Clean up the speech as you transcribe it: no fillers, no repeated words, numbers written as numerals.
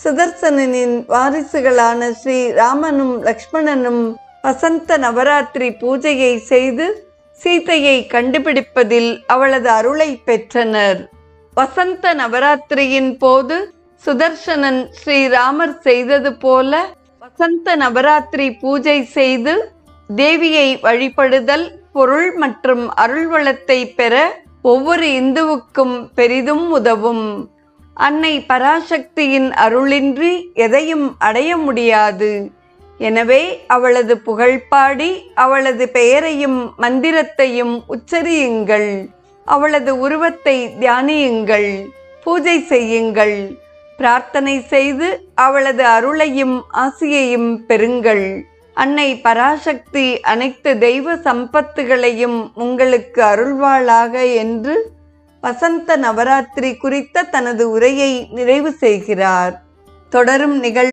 சுதர்சனனின் வாரிசுகளான ஸ்ரீ ராமனும் லக்ஷ்மணனும் வசந்த நவராத்திரி பூஜையை செய்து சீதையை கண்டுபிடிப்பதில் அவளது அருளை பெற்றனர். வசந்த நவராத்திரியின் போது சுதர்சனன் ஸ்ரீராமர் செய்தது போல வசந்த நவராத்திரி பூஜை செய்து தேவியை வழிபடுதல் பொருள் மற்றும் அருள் வளத்தை பெற ஒவ்வொரு இந்துவுக்கும் பெரிதும் உதவும். அன்னை பராசக்தியின் அருளின்றி எதையும் அடைய முடியாது. எனவே அவளது புகழ்பாடி அவளது பெயரையும் மந்திரத்தையும் உச்சரியுங்கள். அவளது உருவத்தை தியானியுங்கள், பூஜை செய்யுங்கள், பிரார்த்தனை செய்து அவளது அருளையும் ஆசியையும் பெறுங்கள். அன்னை பராசக்தி அனைத்து தெய்வ சம்பத்துகளையும் உங்களுக்கு அருள்வாளாக என்று வசந்த நவராத்திரி குறித்த தனது உரையை நிறைவு செய்கிறார். தொடரும் நிகழ்வு